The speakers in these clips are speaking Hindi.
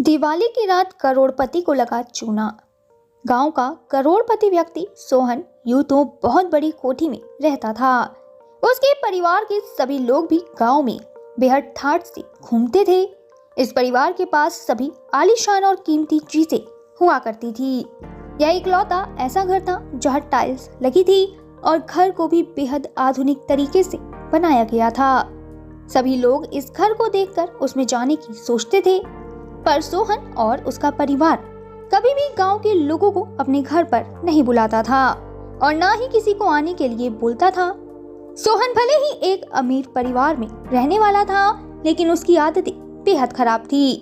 दिवाली की रात करोड़पति को लगा चूना। गांव का करोड़पति व्यक्ति सोहन यूं तो बहुत बड़ी कोठी में रहता था। उसके परिवार के सभी लोग भी गांव में बेहद ठाठ से घूमते थे। इस परिवार के पास सभी आलीशान और कीमती चीजें हुआ करती थी। यह इकलौता ऐसा घर था जहां टाइल्स लगी थी और घर को भी बेहद आधुनिक तरीके से बनाया गया था। सभी लोग इस घर को देखकर उसमें जाने की सोचते थे, पर सोहन और उसका परिवार कभी भी गांव के लोगों को अपने घर पर नहीं बुलाता था और ना ही किसी को आने के लिए बोलता था। सोहन भले ही एक अमीर परिवार में रहने वाला था, लेकिन उसकी आदतें बेहद खराब थी।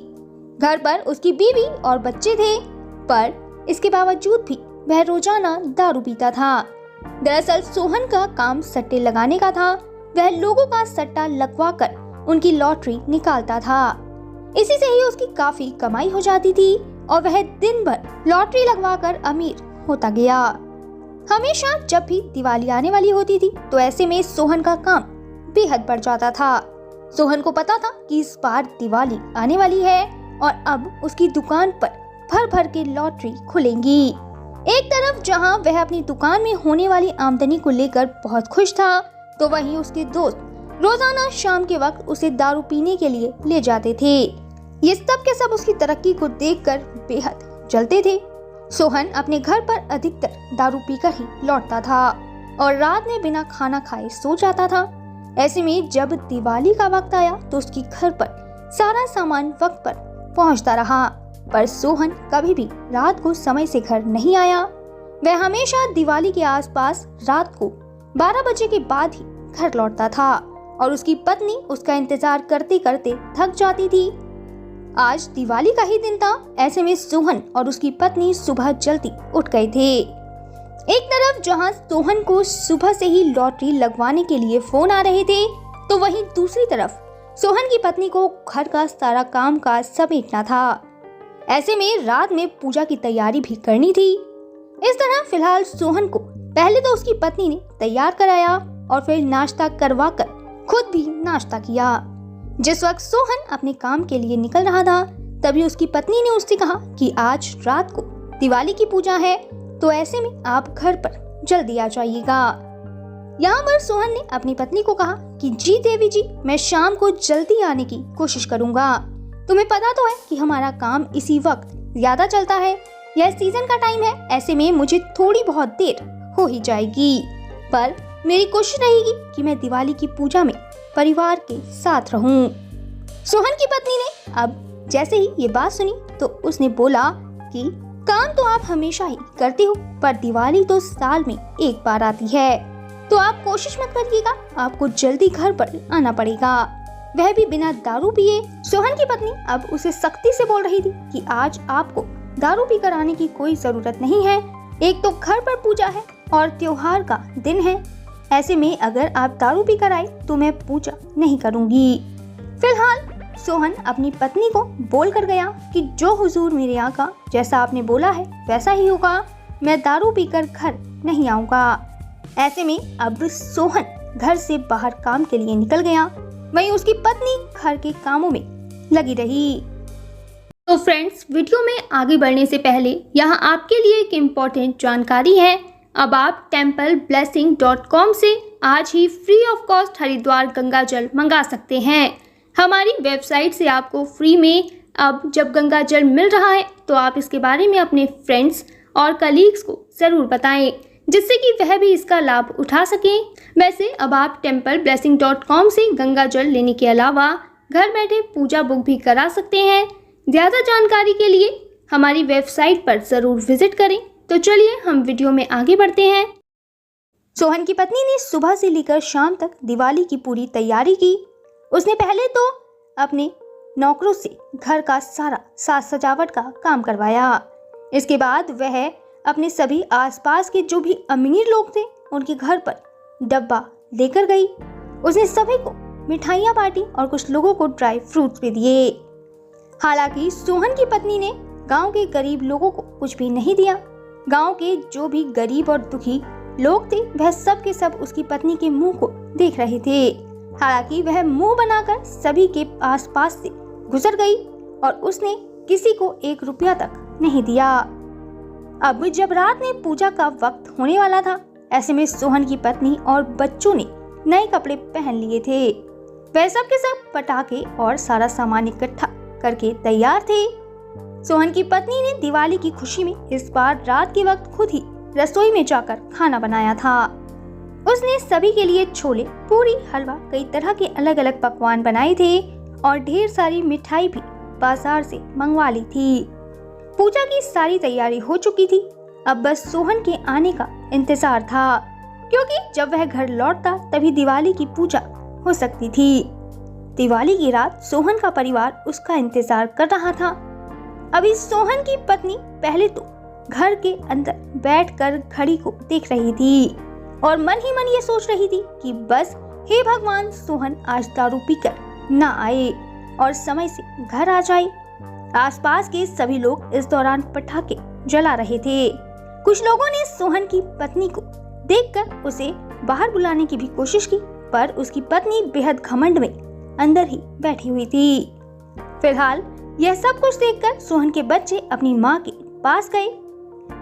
घर पर उसकी बीवी और बच्चे थे, पर इसके बावजूद भी वह रोजाना दारू पीता था। दरअसल सोहन का काम सट्टे लगाने का था। वह लोगों का सट्टा लगवाकर उनकी लॉटरी निकालता था। इसी से ही उसकी काफी कमाई हो जाती थी और वह दिन भर लॉटरी लगवाकर अमीर होता गया। हमेशा जब भी दिवाली आने वाली होती थी तो ऐसे में सोहन का काम बेहद बढ़ जाता था। सोहन को पता था कि इस बार दिवाली आने वाली है और अब उसकी दुकान पर भर भर के लॉटरी खुलेंगी। एक तरफ जहां वह अपनी दुकान में होने वाली आमदनी को लेकर बहुत खुश था, तो वहीं उसके दोस्त रोजाना शाम के वक्त उसे दारू पीने के लिए ले जाते थे। ये सब के सब उसकी तरक्की को देखकर बेहद जलते थे। सोहन अपने घर पर अधिकतर दारू पीकर ही लौटता था और रात में बिना खाना खाए सो जाता था। ऐसे में जब दिवाली का वक्त आया तो उसके घर पर सारा सामान वक्त पर पहुंचता रहा, पर सोहन कभी भी रात को समय से घर नहीं आया। वह हमेशा दिवाली के आसपास रात को 12 बजे के बाद ही घर लौटता था और उसकी पत्नी उसका इंतजार करते करते थक जाती थी। आज दिवाली का ही दिन था। ऐसे में सोहन और उसकी पत्नी सुबह जल्दी उठ गए थे। एक तरफ जहां सोहन को सुबह से ही लॉटरी लगवाने के लिए फोन आ रहे थे, तो वहीं दूसरी तरफ सोहन की पत्नी को घर का सारा काम काज समेटना था। ऐसे में रात में पूजा की तैयारी भी करनी थी। इस तरह फिलहाल सोहन को पहले तो उसकी पत्नी ने तैयार कराया और फिर नाश्ता करवाकर खुद भी नाश्ता किया। जिस वक्त सोहन अपने काम के लिए निकल रहा था, तभी उसकी पत्नी ने उससे कहा कि आज रात को दिवाली की पूजा है, तो ऐसे में आप घर पर जल्दी आ जाइएगा। यहाँ पर सोहन ने अपनी पत्नी को कहा कि जी देवी जी, मैं शाम को जल्दी आने की कोशिश करूँगा। तुम्हें पता तो है कि हमारा काम इसी वक्त ज्यादा चलता है। यह सीजन का टाइम है, ऐसे में मुझे थोड़ी बहुत देर हो ही जाएगी, पर मेरी कोशिश रहेगी कि मैं दिवाली की पूजा में परिवार के साथ रहूं। सोहन की पत्नी ने अब जैसे ही ये बात सुनी तो उसने बोला कि काम तो आप हमेशा ही करते हो, पर दिवाली तो साल में एक बार आती है, तो आप कोशिश मत करिएगा, आपको जल्दी घर पर आना पड़ेगा, वह भी बिना दारू पिए। सोहन की पत्नी अब उसे सख्ती से बोल रही थी कि आज आपको दारू पीकर आने की कोई जरूरत नहीं है। एक तो घर पर पूजा है और त्योहार का दिन है। ऐसे में अगर आप दारू पीकर आए तो मैं पूजा नहीं करूंगी। फिलहाल सोहन अपनी पत्नी को बोल कर गया कि जो हुजूर मेरे आका, जैसा आपने बोला है वैसा ही होगा, मैं दारू पीकर घर नहीं आऊंगा। ऐसे में अब सोहन घर से बाहर काम के लिए निकल गया, वहीं उसकी पत्नी घर के कामों में लगी रही। तो फ्रेंड्स, वीडियो में आगे बढ़ने से पहले यहाँ आपके लिए एक इम्पोर्टेंट जानकारी है। अब आप templeblessing.com से आज ही free of cost Haridwar Ganga जल मंगा सकते हैं। हमारी वेबसाइट से आपको फ्री में अब जब गंगा जल मिल रहा है तो आप इसके बारे में अपने फ्रेंड्स और कलीग्स को ज़रूर बताएं, जिससे कि वह भी इसका लाभ उठा सकें। वैसे अब आप templeblessing.com से गंगा जल लेने के अलावा घर बैठे पूजा बुक भी करा सकते हैं। ज़्यादा जानकारी के लिए हमारी वेबसाइट पर ज़रूर विजिट करें। तो चलिए हम वीडियो में आगे बढ़ते हैं। सोहन की पत्नी ने सुबह से लेकर शाम तक दिवाली की पूरी तैयारी की। उसने पहले तो अपने नौकरों से घर का सारा साज सजावट का काम करवाया। इसके बाद वह अपने सभी आसपास के जो भी अमीर लोग थे उनके घर पर डब्बा लेकर गई। उसने सभी को मिठाइयाँ बांटी और कुछ लोगों को ड्राई फ्रूट्स भी दिए। हालांकि सोहन की पत्नी ने गांव के गरीब लोगों को कुछ भी नहीं दिया। गांव के जो भी गरीब और दुखी लोग थे वह सब के सब उसकी पत्नी के मुंह को देख रहे थे। हालांकि वह मुंह बनाकर सभी के आसपास से गुजर गई और उसने किसी को 1 रुपया तक नहीं दिया। अब जब रात में पूजा का वक्त होने वाला था, ऐसे में सोहन की पत्नी और बच्चों ने नए कपड़े पहन लिए थे। वह सब के सब पटाखे और सारा सामान इकट्ठा करके तैयार थे। सोहन की पत्नी ने दिवाली की खुशी में इस बार रात के वक्त खुद ही रसोई में जाकर खाना बनाया था। उसने सभी के लिए छोले, पूरी, हलवा, कई तरह के अलग अलग पकवान बनाए थे और ढेर सारी मिठाई भी बाजार से मंगवा ली थी। पूजा की सारी तैयारी हो चुकी थी। अब बस सोहन के आने का इंतजार था, क्योंकि जब वह घर लौटता तभी दिवाली की पूजा हो सकती थी। दिवाली की रात सोहन का परिवार उसका इंतजार कर रहा था। अभी सोहन की पत्नी पहले तो घर के अंदर बैठकर घड़ी को देख रही थी और मन ही मन ये सोच रही थी कि बस हे भगवान, सोहन आज दारू पीकर ना आए और समय से घर आ जाए। आसपास के सभी लोग इस दौरान पटाखे जला रहे थे। कुछ लोगों ने सोहन की पत्नी को देखकर उसे बाहर बुलाने की भी कोशिश की, पर उसकी पत्नी बेहद घमंड में अंदर ही बैठी हुई थी। फिलहाल यह सब कुछ देखकर सोहन के बच्चे अपनी माँ के पास गए।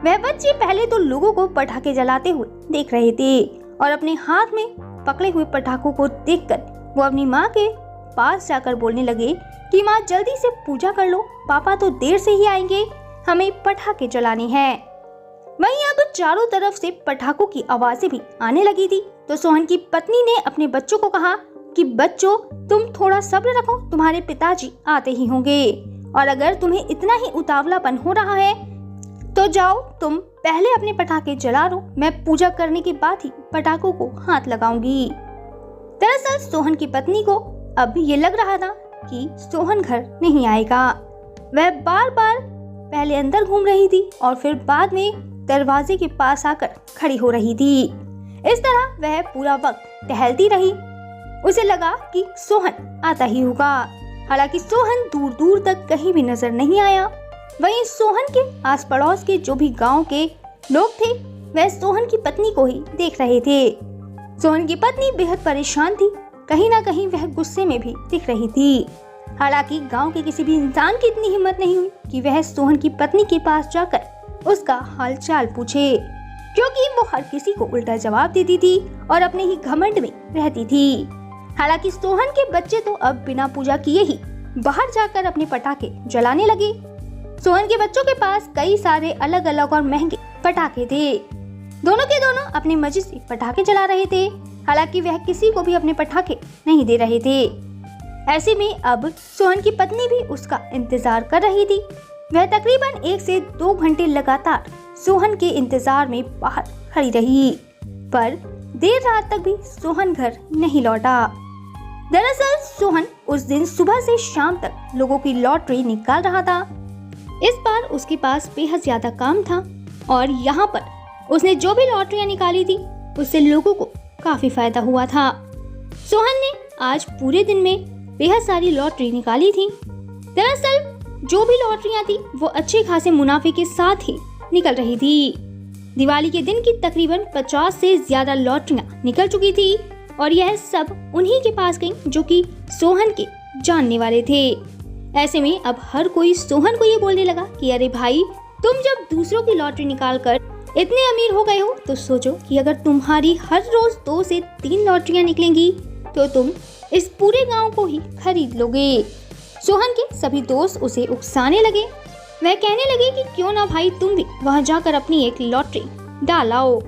वह बच्चे पहले तो लोगों को पटाखे जलाते हुए देख रहे थे और अपने हाथ में पकड़े हुए पटाखों को देखकर वो अपनी माँ के पास जाकर बोलने लगे कि माँ, जल्दी से पूजा कर लो, पापा तो देर से ही आएंगे, हमें पटाखे जलाने हैं। वहीं अब चारों तरफ से पटाखों की आवाजें भी आने लगी थी, तो सोहन की पत्नी ने अपने बच्चों को कहा कि बच्चों, तुम थोड़ा सब्र रखो, तुम्हारे पिताजी आते ही होंगे, और अगर तुम्हें इतना ही उतावलापन हो रहा है तो जाओ, तुम पहले अपने पटाखे जला लो, मैं पूजा करने के बाद ही पटाखों को हाथ लगाऊंगी। दरअसल सोहन की पत्नी को अब ये लग रहा था कि सोहन घर नहीं आएगा। वह बार बार पहले अंदर घूम रही थी और फिर बाद में दरवाजे के पास आकर खड़ी हो रही थी। इस तरह वह पूरा वक्त टहलती रही। उसे लगा कि सोहन आता ही होगा। हालांकि सोहन दूर दूर तक कहीं भी नजर नहीं आया। वहीं सोहन के आस पड़ोस के जो भी गांव के लोग थे, वह सोहन की पत्नी को ही देख रहे थे। सोहन की पत्नी बेहद परेशान थी, कहीं ना कहीं वह गुस्से में भी दिख रही थी। हालांकि गांव के किसी भी इंसान की इतनी हिम्मत नहीं हुई कि वह सोहन की पत्नी के पास जाकर उसका हालचाल पूछे, क्योंकि वो हर किसी को उल्टा जवाब देती थी और अपने ही घमंड में रहती थी। हालांकि सोहन के बच्चे तो अब बिना पूजा किए ही बाहर जाकर अपने पटाखे जलाने लगे। सोहन के बच्चों के पास कई सारे अलग अलग और महंगे पटाखे थे। दोनों के दोनों अपनी मर्जी से पटाखे जला रहे थे। हालांकि वह किसी को भी अपने पटाखे नहीं दे रहे थे। ऐसे में अब सोहन की पत्नी भी उसका इंतजार कर रही थी। वह तकरीबन 1 से 2 घंटे लगातार सोहन के इंतजार में बाहर खड़ी रही, पर देर रात तक भी सोहन घर नहीं लौटा। दरअसल सोहन उस दिन सुबह से शाम तक लोगों की लॉटरी निकाल रहा था। इस बार उसके पास बेहद ज्यादा काम था और यहाँ पर उसने जो भी लॉटरियां निकाली थी उससे लोगों को काफी फायदा हुआ था। सोहन ने आज पूरे दिन में बेहद सारी लॉटरी निकाली थी। दरअसल जो भी लॉटरियां थी वो अच्छे खासे मुनाफे के साथ ही निकल रही थी। दिवाली के दिन की तकरीबन 50 से ज्यादा लॉटरियां निकल चुकी थी और यह सब उन्हीं के पास गई जो कि सोहन के जानने वाले थे। ऐसे में अब हर कोई सोहन को ये बोलने लगा कि अरे भाई, तुम जब दूसरों की लॉटरी निकाल कर इतने अमीर हो गए हो तो सोचो कि अगर तुम्हारी हर रोज 2 से 3 लॉटरियां निकलेंगी तो तुम इस पूरे गांव को ही खरीद लोगे। सोहन के सभी दोस्त उसे उकसाने लगे। वह कहने लगे कि क्यों ना भाई, तुम भी वहां जाकर अपनी एक लॉटरी डाल आओ।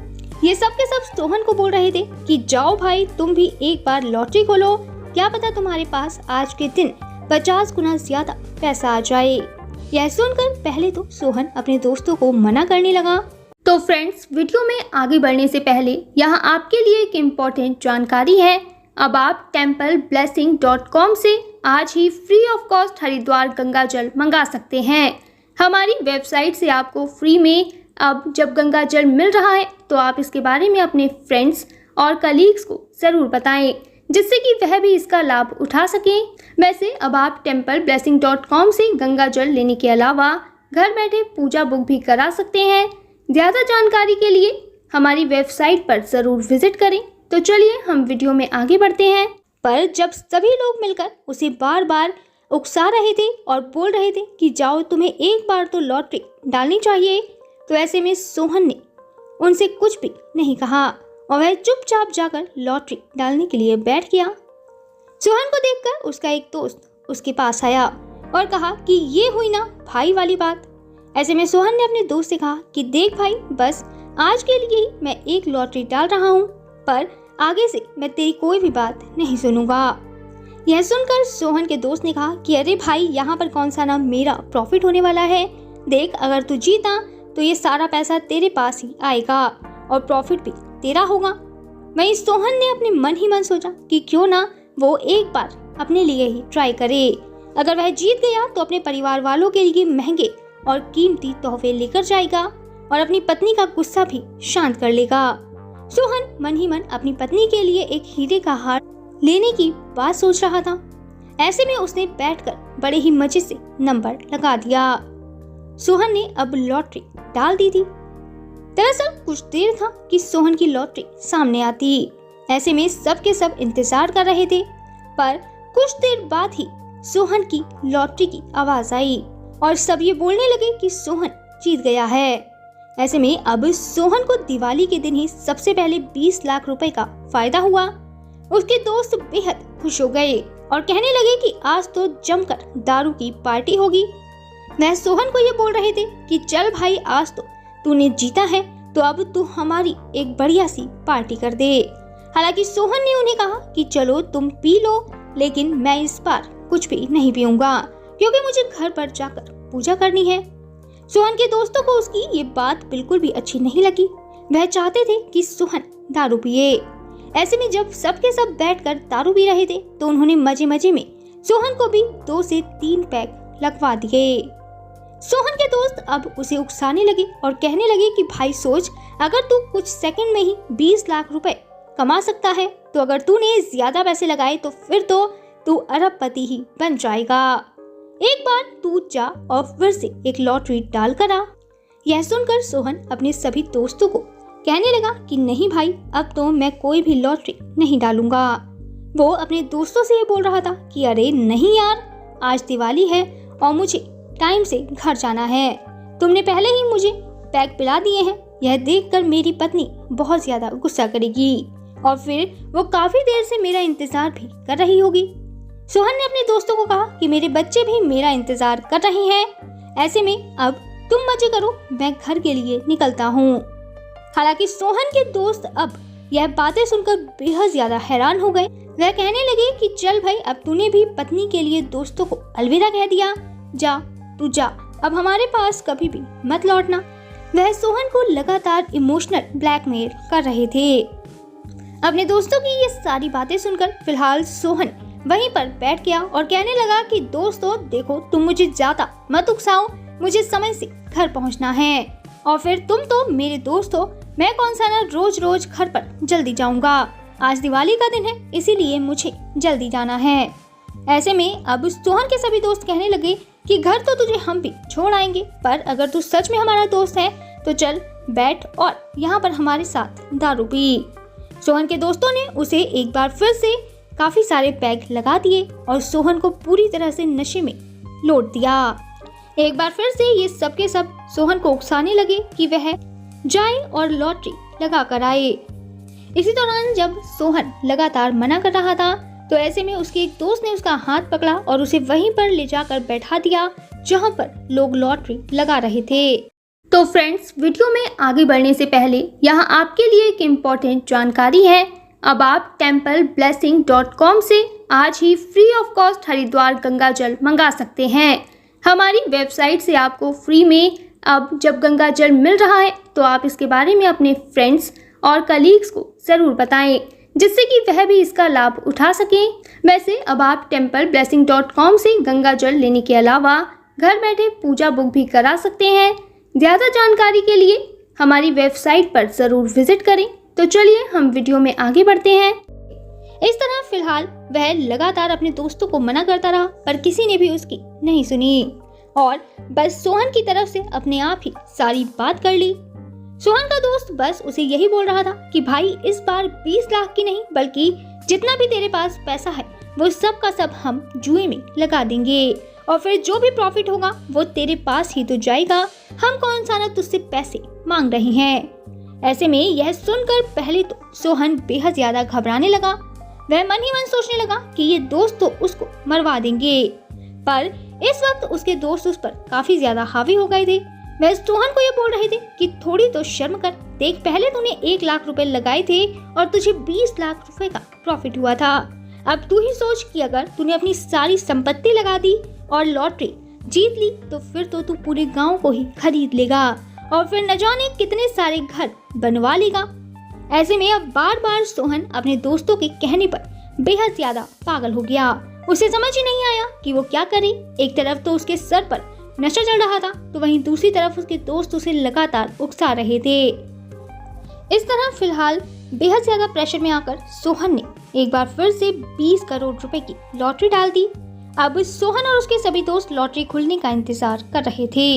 ये सब के सब सोहन को बोल रहे थे कि जाओ भाई, तुम भी एक बार लॉटरी खोलो, क्या पता तुम्हारे पास आज के दिन 50 गुना ज्यादा पैसा आ जाए। यह सुनकर पहले तो सोहन अपने दोस्तों को मना करने लगा। तो फ्रेंड्स, वीडियो में आगे बढ़ने से पहले यहाँ आपके लिए एक इम्पोर्टेंट जानकारी है। अब आप templeblessing.com से आज ही free of cost Haridwar Ganga जल मंगा सकते हैं। हमारी वेबसाइट से आपको फ्री में अब जब गंगा जल मिल रहा है तो आप इसके बारे में अपने फ्रेंड्स और कलीग्स को ज़रूर बताएं, जिससे कि वह भी इसका लाभ उठा सकें। वैसे अब आप templeblessing.com से गंगा जल लेने के अलावा घर बैठे पूजा बुक भी करा सकते हैं। ज़्यादा जानकारी के लिए हमारी वेबसाइट पर ज़रूर विजिट करें। तो चलिए हम वीडियो में आगे बढ़ते हैं। पर जब सभी लोग मिलकर उसे बार बार उकसा रहे थे और बोल रहे थे कि जाओ, तुम्हें एक बार तो लॉटरी डालनी चाहिए। तो ऐसे में सोहन ने उनसे कुछ भी नहीं कहा और वह चुपचाप जाकर लॉटरी डालने के लिए बैठ गया। सोहन को देखकर उसका एक दोस्त उसके पास आया और कहा कि ये हुई ना भाई वाली बात। ऐसे में सोहन ने अपने दोस्त से कहा कि देख भाई, बस आज के लिए ही मैं एक लॉटरी डाल रहा हूँ, पर आगे से मैं तेरी कोई भी बात नहीं सुनूंगा। यह सुनकर सोहन के दोस्त ने कहा कि अरे भाई, यहाँ पर कौन सा ना मेरा प्रॉफिट होने वाला है। देख, अगर तू जीता तो ये सारा पैसा तेरे पास ही आएगा और प्रॉफिट भी तेरा होगा। वहीं सोहन ने अपने मन ही मन सोचा कि क्यों ना वो एक बार अपने लिए ही ट्राई करे। अगर वह जीत गया तो अपने परिवार वालों के लिए महंगे और कीमती तोहफे लेकर जाएगा और अपनी पत्नी का गुस्सा भी शांत कर लेगा। सोहन मन ही मन अपनी पत्नी के लिए एक हीरे का हार लेने की बात सोच रहा था। ऐसे में उसने बैठकर बड़े ही मजे से नंबर लगा दिया। सोहन ने अब लॉटरी डाल दी थी। दरअसल कुछ देर था कि सोहन की लॉटरी सामने आती। ऐसे में सबके सब इंतजार कर रहे थे, पर कुछ देर बाद ही सोहन की लॉटरी की आवाज आई और सब ये बोलने लगे कि सोहन जीत गया है। ऐसे में अब सोहन को दिवाली के दिन ही सबसे पहले 20 लाख रुपए का फायदा हुआ। उसके दोस्त बेहद खुश हो गए और कहने लगे कि आज तो जमकर दारू की पार्टी होगी। वह सोहन को ये बोल रहे थे कि चल भाई, आज तो तूने जीता है, तो अब तू हमारी एक बढ़िया सी पार्टी कर दे। हालांकि सोहन ने उन्हें कहा कि चलो तुम पी लो, लेकिन मैं इस बार कुछ भी नहीं पीऊंगा क्योंकि मुझे घर पर जाकर पूजा करनी है। सोहन के दोस्तों को उसकी ये बात बिल्कुल भी अच्छी नहीं लगी। वह चाहते थे कि सोहन दारू पिए। ऐसे में जब सबके सब बैठकर दारू पी रहे थे तो उन्होंने मजे मजे में सोहन को भी 2 से 3 पैक लगवा दिए। सोहन के दोस्त अब उसे उकसाने लगे और कहने लगे कि भाई सोच, अगर तू कुछ सेकंड में ही 20 लाख रुपए कमा सकता है, तो अगर तूने ज्यादा पैसे लगाए तो फिर तो तू अरबपति ही बन जाएगा। एक बार तू जा और फिर से एक लॉटरी डाल कर आ। यह सुनकर सोहन अपने सभी दोस्तों को कहने लगा कि नहीं भाई, अब तो मैं कोई भी लॉटरी नहीं डालूंगा। वो अपने दोस्तों से ये बोल रहा था कि अरे नहीं यार, आज दिवाली है और मुझे टाइम से घर जाना है। तुमने पहले ही मुझे पैक पिला दिए हैं, यह देखकर मेरी पत्नी बहुत ज्यादा गुस्सा करेगी और फिर वो काफी देर से मेरा इंतजार भी कर रही होगी। सोहन ने अपने दोस्तों को कहा कि मेरे बच्चे भी मेरा इंतजार कर रहे हैं। ऐसे में अब तुम मजे करो, मैं घर के लिए निकलता हूँ। हालांकि सोहन के दोस्त अब यह बातें सुनकर बेहद ज्यादा हैरान हो गए। वह कहने लगे कि चल भाई, अब तूने भी पत्नी के लिए दोस्तों को अलविदा कह दिया, जा तू जा, अब हमारे पास कभी भी मत लौटना। वह सोहन को लगातार इमोशनल ब्लैकमेल कर रहे थे। अपने दोस्तों की ये सारी बातें सुनकर फिलहाल सोहन वहीं पर बैठ गया और कहने लगा कि दोस्तों देखो, तुम मुझे ज्यादा मत उकसाओ, मुझे समय से घर पहुंचना है और फिर तुम तो मेरे दोस्त हो, मैं कौन सा ना रोज रोज घर पर जल्दी जाऊंगा। आज दिवाली का दिन है, इसीलिए मुझे जल्दी जाना है। ऐसे में अब सोहन के सभी दोस्त कहने लगे कि घर तो तुझे हम भी छोड़ आएंगे, पर अगर तू सच में हमारा दोस्त है तो चल बैठ और यहाँ पर हमारे साथ दारू पी। सोहन के दोस्तों ने उसे एक बार फिर से काफी सारे पैग लगा दिए और सोहन को पूरी तरह से नशे में लौट दिया। एक बार फिर से ये सब के सब सोहन को उकसाने लगे कि वह जाए और लॉटरी लगा कर आए। इसी दौरान जब सोहन लगातार मना कर रहा था तो ऐसे में उसके एक दोस्त ने उसका हाथ पकड़ा और उसे वहीं पर ले जाकर बैठा दिया जहां पर लोग लॉटरी लगा रहे थे। तो फ्रेंड्स, वीडियो में आगे बढ़ने से पहले यहाँ आपके लिए एक इम्पोर्टेंट जानकारी है। अब आप templeblessing.com से आज ही free of cost Haridwar Ganga जल मंगा सकते हैं। हमारी वेबसाइट से आपको फ्री में अब जब गंगा जल मिल रहा है तो आप इसके बारे में अपने फ्रेंड्स और कलीग्स को ज़रूर बताएं, जिससे कि वह भी इसका लाभ उठा सकें। वैसे अब आप templeblessing.com से गंगा जल लेने के अलावा घर बैठे पूजा बुक भी करा सकते हैं। ज़्यादा जानकारी के लिए हमारी वेबसाइट पर ज़रूर विजिट करें। तो चलिए हम वीडियो में आगे बढ़ते हैं। इस तरह फिलहाल वह लगातार अपने दोस्तों को मना करता रहा, पर किसी ने भी उसकी नहीं सुनी और बस सोहन की तरफ से अपने आप ही सारी बात कर ली। सोहन का दोस्त बस उसे यही बोल रहा था कि भाई इस बार 20 लाख की नहीं, बल्कि जितना भी तेरे पास पैसा है वो सब का सब हम जुए में लगा देंगे और फिर जो भी प्रॉफिट होगा वो तेरे पास ही तो जाएगा। हम कौन सा ना तुझसे पैसे मांग रहे हैं। ऐसे में यह सुनकर पहले तो सोहन बेहद ज्यादा घबराने लगा। वह मन ही मन सोचने लगा कि ये दोस्त तो उसको मरवा देंगे, पर इस वक्त उसके दोस्त उस पर काफी ज्यादा हावी हो गए थे। वह सोहन को ये बोल रहे थे कि थोड़ी तो शर्म कर, देख पहले तूने 1 लाख रुपए लगाए थे और तुझे 20 लाख रुपए का प्रॉफिट हुआ था। अब तू ही सोच कि अगर तूने अपनी सारी संपत्ति लगा दी और लॉटरी जीत ली तो फिर तो तू पूरे गांव को ही खरीद लेगा और फिर न जाने कितने सारे घर बनवा लेगा। ऐसे में अब बार बार सोहन अपने दोस्तों के कहने पर बेहद ज्यादा पागल हो गया। उसे समझ ही नहीं आया कि वो क्या करे। एक तरफ तो उसके सर पर नशा चढ़ रहा था तो वहीं दूसरी तरफ उसके दोस्त उसे लगातार उकसा रहे थे। इस तरह फिलहाल बेहद ज्यादा प्रेशर में आकर सोहन ने एक बार फिर से 20 करोड़ रुपए की लॉटरी डाल दी। अब सोहन और उसके सभी दोस्त लॉटरी खुलने का इंतजार कर रहे थे।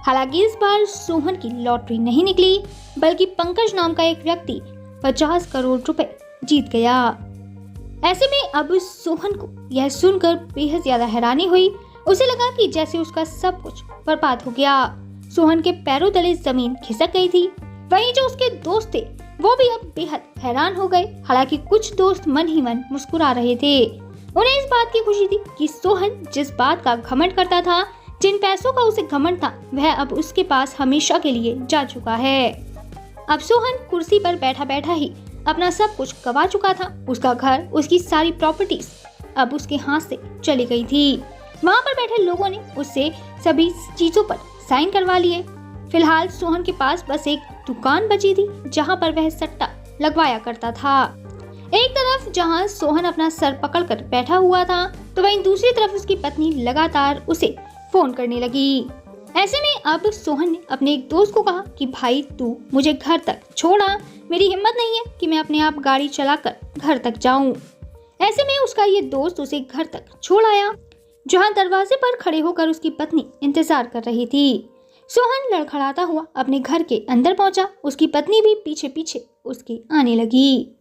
हालांकि इस बार सोहन की लॉटरी नहीं निकली, बल्कि पंकज नाम का एक व्यक्ति 50 करोड़ रुपए जीत गया। ऐसे में अब सोहन को यह सुनकर बेहद ज्यादा हैरानी हुई। उसे लगा कि जैसे उसका सब कुछ बर्बाद हो गया। सोहन के पैरों तले जमीन खिसक गई थी। वहीं जो उसके दोस्त थे वो भी अब बेहद हैरान हो गए। हालांकि कुछ दोस्त मन ही मन मुस्कुरा रहे थे। उन्हें इस बात की खुशी थी कि सोहन जिस बात का घमंड करता था, जिन पैसों का उसे घमंड था, वह अब उसके पास हमेशा के लिए जा चुका है। अब सोहन कुर्सी पर बैठा बैठा ही अपना सब कुछ गवा चुका था। उसका घर, उसकी सारी प्रॉपर्टीज अब उसके हाथ से चली गई थी। वहाँ पर बैठे लोगों ने उससे सभी चीजों पर साइन करवा लिए। फिलहाल सोहन के पास बस एक दुकान बची थी जहाँ पर वह सट्टा लगवाया करता था। एक तरफ जहाँ सोहन अपना सर पकड़कर बैठा हुआ था तो वहीं दूसरी तरफ उसकी पत्नी लगातार उसे फोन करने लगी। ऐसे में अब सोहन ने अपने एक दोस्त को कहा कि भाई तू मुझे घर तक छोड़ा, मेरी हिम्मत नहीं है कि मैं अपने आप गाड़ी चलाकर घर तक जाऊं। ऐसे में उसका ये दोस्त उसे घर तक छोड़ आया, जहां दरवाजे पर खड़े होकर उसकी पत्नी इंतजार कर रही थी। सोहन लड़खड़ाता हुआ अपने घर के अंदर पहुंचा। उसकी पत्नी भी पीछे पीछे उसके आने लगी।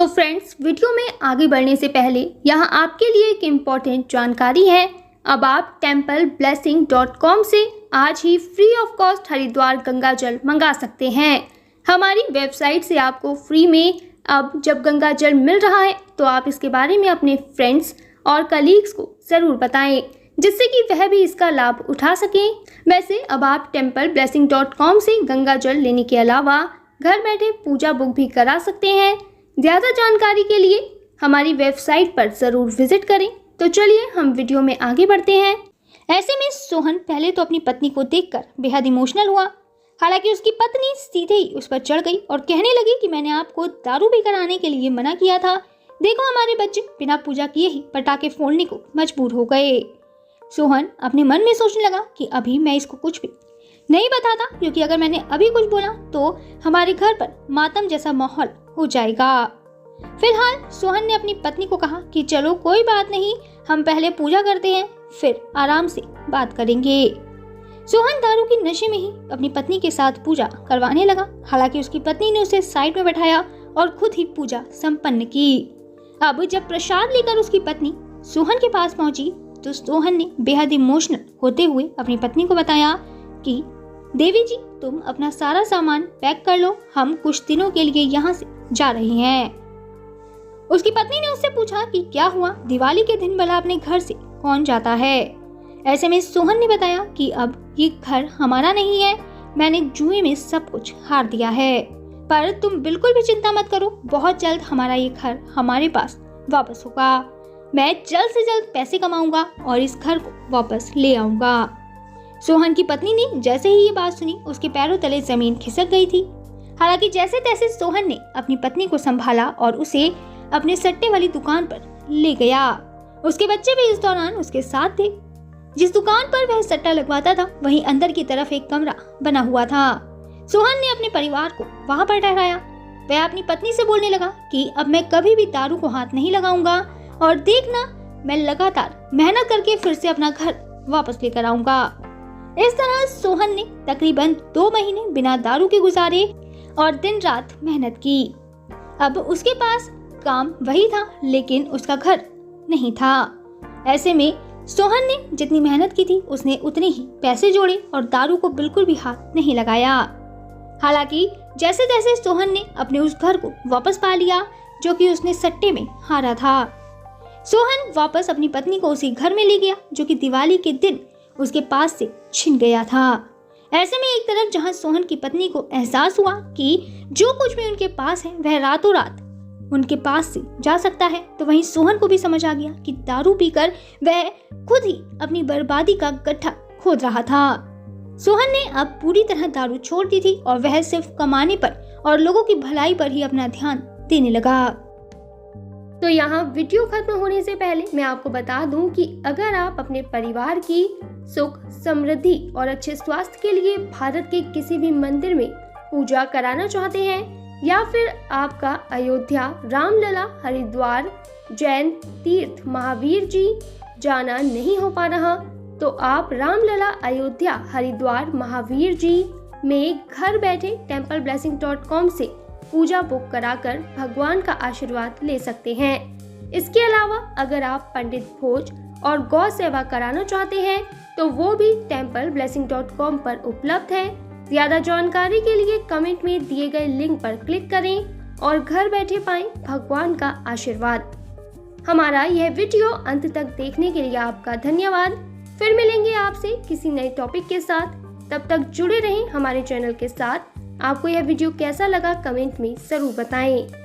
तो फ्रेंड्स, वीडियो में आगे बढ़ने से पहले यहाँ आपके लिए एक इम्पॉर्टेंट जानकारी है। अब आप templeblessing.com से आज ही free of cost Haridwar Ganga जल मंगा सकते हैं। हमारी वेबसाइट से आपको फ्री में अब जब गंगा जल मिल रहा है तो आप इसके बारे में अपने फ्रेंड्स और कलीग्स को ज़रूर बताएं, जिससे कि वह भी इसका लाभ उठा सकें। वैसे अब आप templeblessing.com से गंगा जल लेने के अलावा घर बैठे पूजा बुक भी करा सकते हैं। ज़्यादा जानकारी के लिए हमारी वेबसाइट पर ज़रूर विजिट करें। तो चलिए हम वीडियो में आगे बढ़ते हैं। ऐसे में सोहन पहले तो अपनी पत्नी को देखकर बेहद इमोशनल हुआ। हालांकि उसकी पत्नी सीधे ही उस पर चढ़ गई और कहने लगी कि मैंने आपको दारू भी कराने के लिए मना किया था। देखो हमारे बच्चे बिना पूजा किए ही पटाखे फोड़ने को मजबूर हो गए। सोहन अपने मन में सोचने लगा कि अभी मैं इसको कुछ भी नहीं बताता, क्योंकि अगर मैंने अभी कुछ बोला तो हमारे घर पर मातम जैसा माहौल हो जाएगा। फिलहाल सोहन ने अपनी पत्नी को कहा कि चलो कोई बात नहीं, हम पहले पूजा करते हैं, फिर आराम से बात करेंगे। सोहन दारू की नशे में ही अपनी पत्नी के साथ पूजा करवाने लगा। हालांकि उसकी पत्नी ने उसे साइड में बैठाया और खुद ही पूजा संपन्न की। अब जब प्रसाद लेकर उसकी पत्नी सोहन के पास पहुंची तो सोहन ने बेहद इमोशनल होते हुए अपनी पत्नी को बताया कि देवी जी, तुम अपना सारा सामान पैक कर लो, हम कुछ दिनों के लिए यहाँ से जा रहे हैं। उसकी पत्नी ने उससे पूछा कि क्या हुआ, दिवाली के दिन भला अपने घर से कौन जाता है। ऐसे में सोहन ने बताया कि अब ये घर हमारा नहीं है, मैंने जुए में सब कुछ हार दिया है, पर तुम बिल्कुल भी चिंता मत करो, बहुत जल्द हमारा ये घर हमारे पास वापस होगा। मैं जल्द से जल्द पैसे कमाऊंगा और इस घर को वापस ले आऊंगा। सोहन की पत्नी ने जैसे ही ये बात सुनी उसके पैरों तले जमीन खिसक गई थी। हालांकि जैसे तैसे सोहन ने अपनी पत्नी को संभाला और उसे अपने सट्टे वाली दुकान पर ले गया। उसके बच्चे भी इस दौरान उसके साथ थे। जिस दुकान पर वह सट्टा लगवाता था वहीं अंदर की तरफ एक कमरा बना हुआ था। सोहन ने अपने परिवार को वहां पर ठहराया। वह अपनी पत्नी से बोलने लगा कि अब मैं कभी भी दारू को हाथ नहीं लगाऊंगा और देखना, मैं लगातार मेहनत करके फिर से अपना घर वापस लेकर आऊंगा। इस तरह सोहन ने तकरीबन 2 महीने बिना दारू के गुजारे और दिन रात मेहनत की। अब उसके पास काम वही था, लेकिन उसका घर नहीं था। ऐसे में सोहन ने जितनी मेहनत की थी उसने उतने ही पैसे जोड़े और दारू को बिल्कुल भी हाथ नहीं लगाया। हालांकि जैसे जैसे सोहन ने अपने उस घर को वापस पा लिया जो कि उसने सट्टे में हारा था, सोहन वापस अपनी पत्नी को उसी घर में ले गया जो कि दिवाली के दिन उसके पास से छिन गया था। ऐसे में एक तरफ जहां सोहन की पत्नी को एहसास हुआ कि जो कुछ भी उनके पास है वह रातों रात उनके पास से जा सकता है, तो वहीं सोहन को भी समझ आ गया कि दारू पीकर वह खुद ही अपनी बर्बादी का गड्ढा खोद रहा था। सोहन ने अब पूरी तरह दारू छोड़ दी थी और वह सिर्फ कमाने पर और लोगों की भलाई पर ही अपना ध्यान देने लगा। तो यहाँ वीडियो खत्म होने से पहले मैं आपको बता दूं कि अगर आप अपने परिवार की सुख, समृद्धि और अच्छे स्वास्थ्य के लिए भारत के किसी भी मंदिर में पूजा कराना चाहते हैं या फिर आपका अयोध्या, रामलला, हरिद्वार, जैन तीर्थ महावीर जी जाना नहीं हो पा रहा, तो आप रामलला, अयोध्या, हरिद्वार, महावीर जी में घर बैठे templeblessing.com से पूजा बुक कराकर भगवान का आशीर्वाद ले सकते हैं। इसके अलावा अगर आप पंडित भोज और गौ सेवा कराना चाहते हैं तो वो भी templeblessing.com पर उपलब्ध है। ज्यादा जानकारी के लिए कमेंट में दिए गए लिंक पर क्लिक करें और घर बैठे पाएं भगवान का आशीर्वाद। हमारा यह वीडियो अंत तक देखने के लिए आपका धन्यवाद। फिर मिलेंगे आपसे किसी नए टॉपिक के साथ, तब तक जुड़े रहें हमारे चैनल के साथ। आपको यह वीडियो कैसा लगा कमेंट में जरूर बताएं।